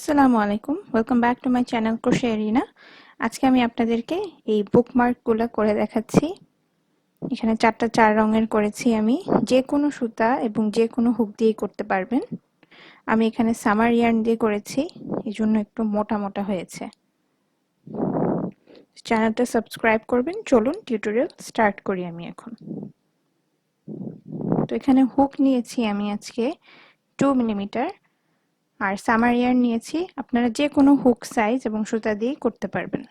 আসসালামু আলাইকুম, welcome back to my channel crochet arena. আজকে আমি আপনাদেরকে এই বুকমার্কগুলো করে দেখাচ্ছি। এখানে 4 রঙের করেছি আমি। যে কোনো সুতা এবং যে কোনো হুক দিয়ে করতে পারবেন। আমি এখানে সামার ইয়ার্ন দিয়ে করেছি, এই জন্য একটু মোটা মোটা হয়েছে। চ্যানেলটা সাবস্ক্রাইব করবেন। চলুন টিউটোরিয়াল স্টার্ট করি আমি এখন। তো এখানে হুক নিয়েছি আমি আজকে 2 মিলিমিটার আর সামার ইয়ার্ন নিয়েছি। আপনারা যে কোনো হুক সাইজ এবং সুতা দিয়ে করতে পারবেন।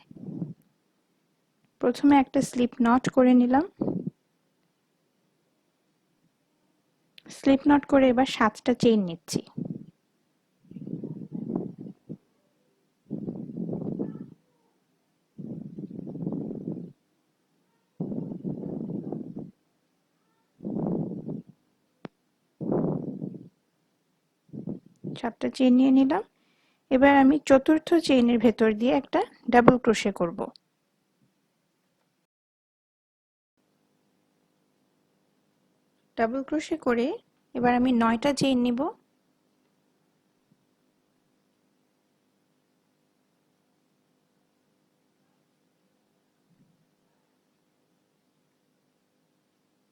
প্রথমে একটা স্লিপ নট করে নিলাম। স্লিপ নট করে এবার 7টা চেইন নিচ্ছি। সাতটা চেইন নিয়ে নিলাম। এবার আমি চতুর্থ চেইনের ভেতর দিয়ে একটা ডাবল ক্রোশে করব। ডাবল ক্রোশে করে এবার আমি 9টা চেইন নিব।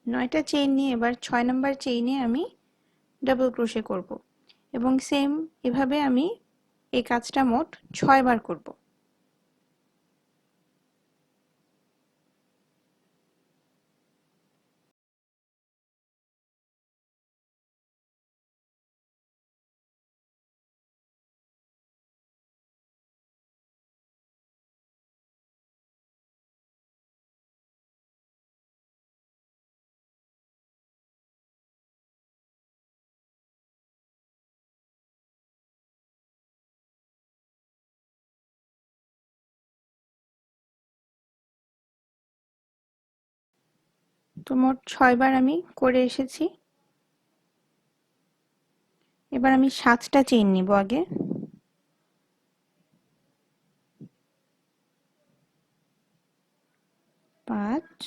নয়টা চেইন নিয়ে এবার 6 নাম্বার চেইনে আমি ডাবল ক্রোশে করব এবং সেম এভাবে আমি এই কাজটা মোট 6 বার করব। তো মোট 6 বার আমি করে এসেছি। এবার আমি 7টা চেইন নিব আগে। 5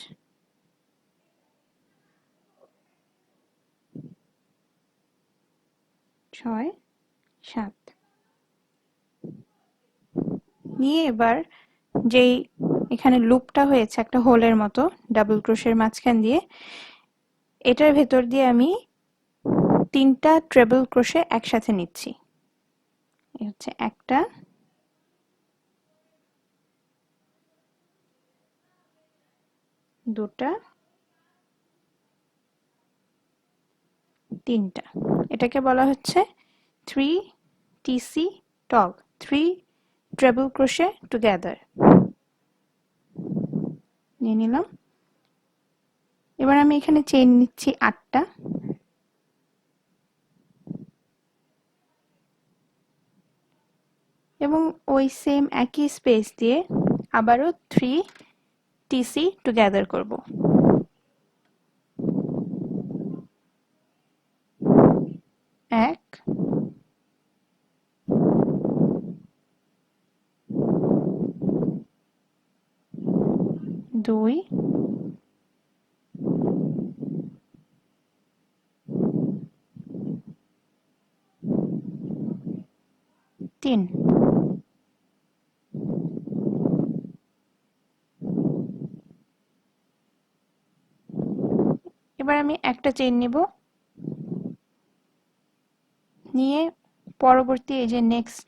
6 7 নিয়ে এবার যেই এখানে লুপটা হয়েছে একটা হোলের মতো ডাবল ক্রোশের মাঝখান দিয়ে, এটার ভেতর দিয়ে আমি 3টা ট্রেবল ক্রোশে একসাথে নিচ্ছি। এই হচ্ছে একটা, দুটা, তিনটা। এটাকে বলা হচ্ছে 3 TC টগ, 3 ট্রেবল ক্রোশে টুগেদার। নিয়ে নিলাম। এবার আমি এখানে চেইন নিচ্ছি 8টা এবং ওই সেম একই স্পেস দিয়ে আবারও 3 TC টুগেদার করব। 1 2 3। এবার আমি একটা চেইন নিব, নিয়ে পরবর্তী এই যে নেক্সট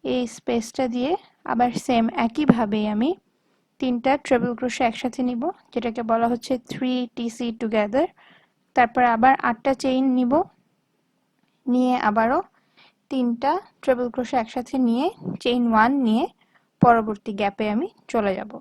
এই স্পেসটা দিয়ে আবার সেম একইভাবে আমি 3টা ট্রেবল ক্রোশে একসাথে নিব, যেটাকে বলা হচ্ছে 3 TC টুগেদার। তারপর আবার 8টা চেইন নিব, নিয়ে আবারও 3টা ট্রেবল ক্রোশে একসাথে নিয়ে চেইন 1 নিয়ে পরবর্তী গ্যাপে আমি চলে যাব।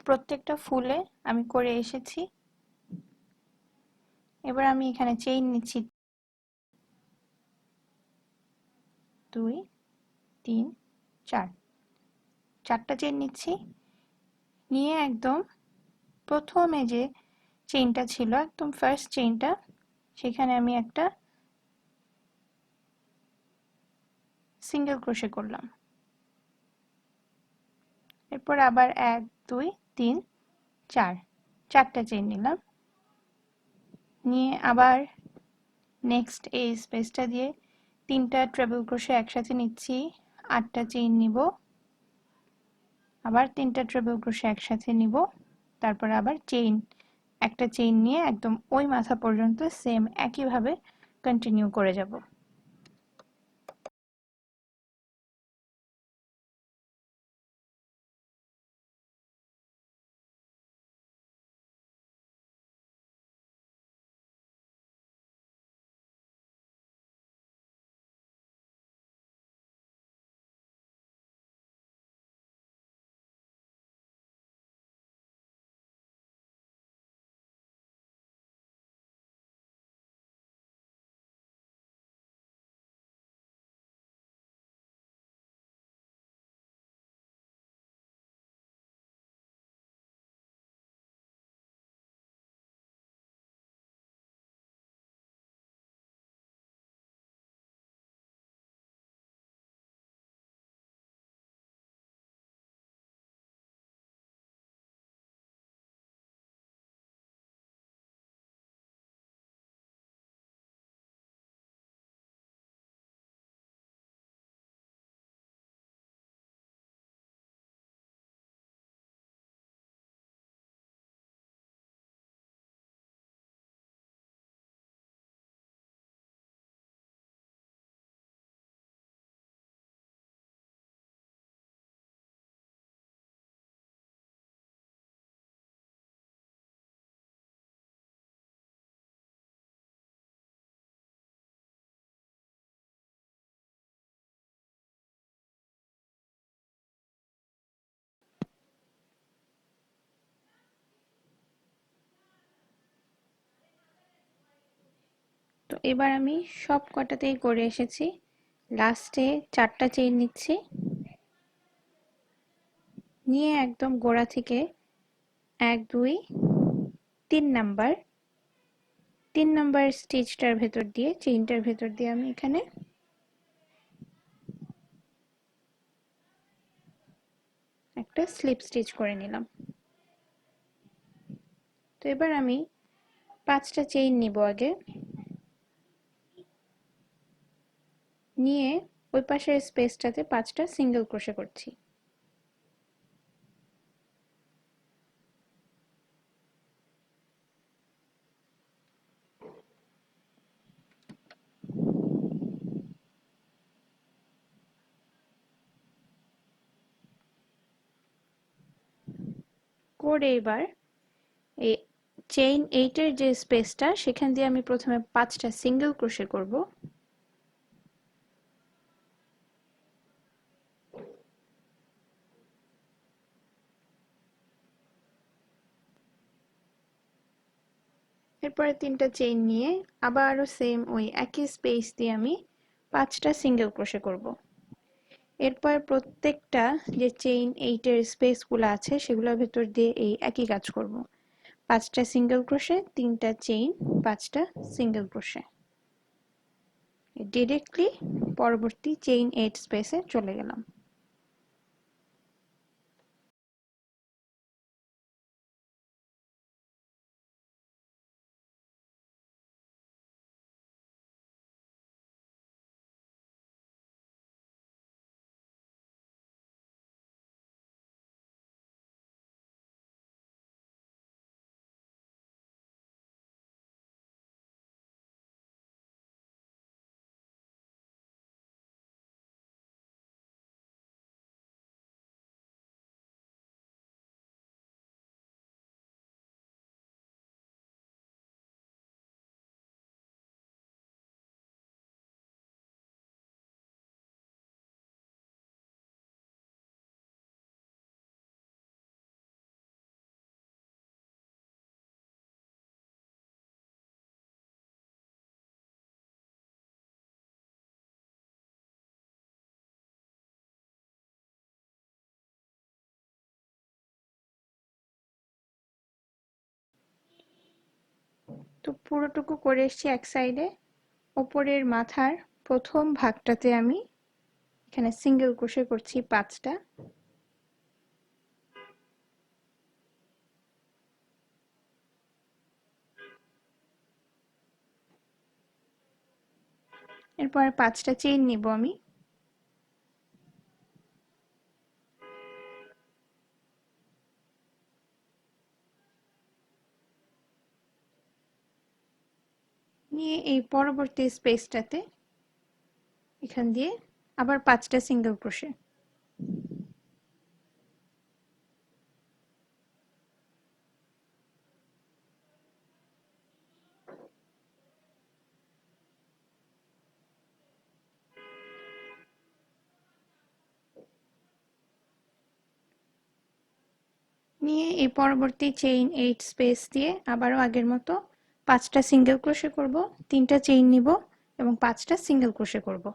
প্রত্যেকটা ফুলে আমি করে এসেছি। এবার আমি এখানে চেইন নিচ্ছি 2 3 4, 4টা চেইন নিচ্ছি। নিয়ে একদম প্রথমে যে চেইনটা ছিল, একদম ফার্স্ট চেইনটা, সেখানে আমি একটা সিঙ্গেল ক্রোশে করলাম। এরপর আবার 1 2 3 4, 4টা চেইন নিলাম। নিয়ে আবার নেক্সট এই স্পেসটা দিয়ে 3টা ট্রিপল ক্রোশে একসাথে নিচ্ছি, 8টা চেইন নিব, আবার 3টা ট্রিপল ক্রোশে একসাথে নিব, তারপর আবার চেইন, একটা চেইন নিয়ে একদম ওই মাথা পর্যন্ত সেম একইভাবে কন্টিনিউ করে যাব। তো এবার আমি সব কটাতেই করে এসেছি। লাস্টে 4টা চেইন নিচ্ছি, নিয়ে একদম গোড়া থেকে 1 2 3 নাম্বার, 3 নাম্বার স্টিচটার ভেতর দিয়ে, চেইনটার ভেতর দিয়ে আমি এখানে একটা স্লিপ স্টিচ করে নিলাম। তো এবার আমি 5টা চেইন নিব আগে, নিয়ে ওই পাশের স্পেসটাতে 5টা সিঙ্গেল ক্রোশে করছি। করে এবার এই চেইন 8 এর যে স্পেসটা, সেখান দিয়ে আমি প্রথমে 5টা সিঙ্গেল ক্রোশে করব। এরপরে 3টা চেইন নিয়ে আবারও সেম ওই একই স্পেস দিয়ে আমি 5টা সিঙ্গেল ক্রোশে করব। এরপর প্রত্যেকটা যে চেইন 8 এর স্পেসগুলো আছে সেগুলোর ভেতর দিয়ে এই একই কাজ করব। 5টা সিঙ্গেল ক্রোশে, 3টা চেইন, 5টা সিঙ্গেল ক্রোশে, ডিরেক্টলি পরবর্তী চেইন 8 স্পেসে চলে গেলাম। তো পুরোটুকু করে এসেছি এক সাইডে। ওপরের মাথার প্রথম ভাগটাতে আমি এখানে সিঙ্গেল ক্রোশে করছি 5টা। এরপর 5টা চেইন নিব আমি। নিয়ে এই পরবর্তী স্পেসটাতে এখান দিয়ে আবার 5টা সিঙ্গেল ক্রোশে। নিয়ে এই পরবর্তী চেইন 8 স্পেস দিয়ে আবারও আগের মতো 5টা সিঙ্গেল ক্রোশে করব, 3টা চেইন নিব এবং 5টা সিঙ্গেল ক্রোশে করব।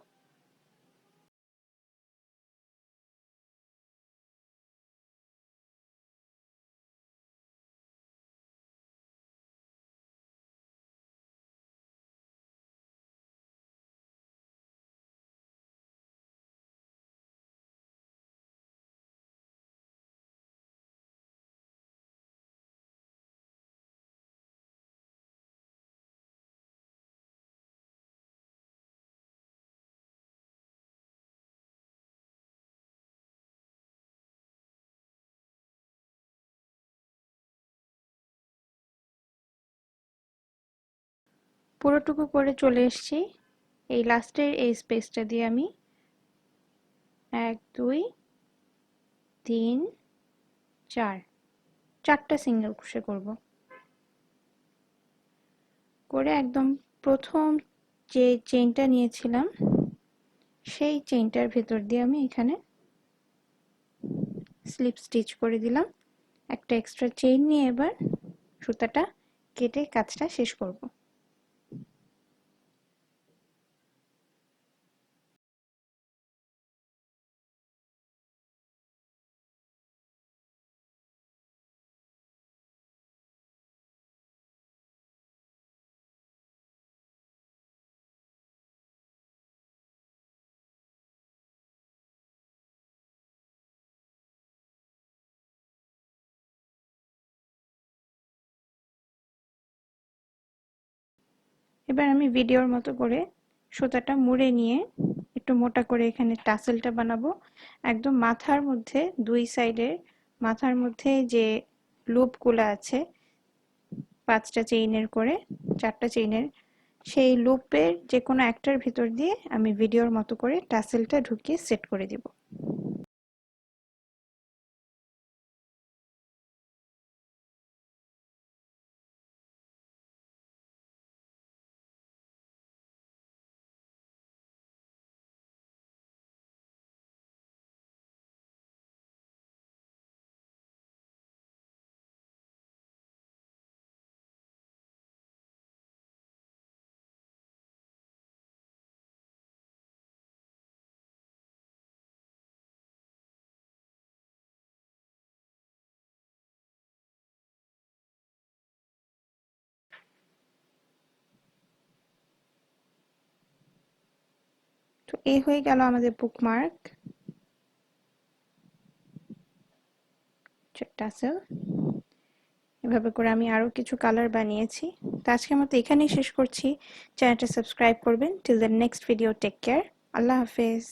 পুরোটুকু করে চলে এসেছি। এই লাস্টের এই স্পেসটা দিয়ে আমি 1 2 3 4 4টা সিঙ্গেল ক্রোশে করব। করে একদম প্রথম যে চেইনটা নিয়েছিলাম সেই চেইনটার ভেতর দিয়ে আমি এখানে স্লিপ স্টিচ করে দিলাম। একটা এক্সট্রা চেইন নিয়ে এবার সুতাটা কেটে কাজটা শেষ করব। এবার আমি ভিডিওর মতো করে সুতাটা মুড়ে নিয়ে একটু মোটা করে এখানে টাসেলটা বানাবো। একদম মাথার মধ্যে দুই সাইডের মাথার মধ্যে যে লুপগুলো আছে 5টা চেইনের করে 4টা চেইনের, সেই লুপের যে কোনো একটার ভিতর দিয়ে আমি ভিডিওর মতো করে টাসেলটা ঢুকিয়ে সেট করে দিব। তো এই হয়ে গেল আমাদের বুকমার্ক টাসেল। এভাবে করে আমি আরো কিছু কালার বানিয়েছি। তো আজকের মতো এখানেই শেষ করছি। চ্যানেলটা সাবস্ক্রাইব করবেন। Till the next video, take care. আল্লাহ হাফেজ।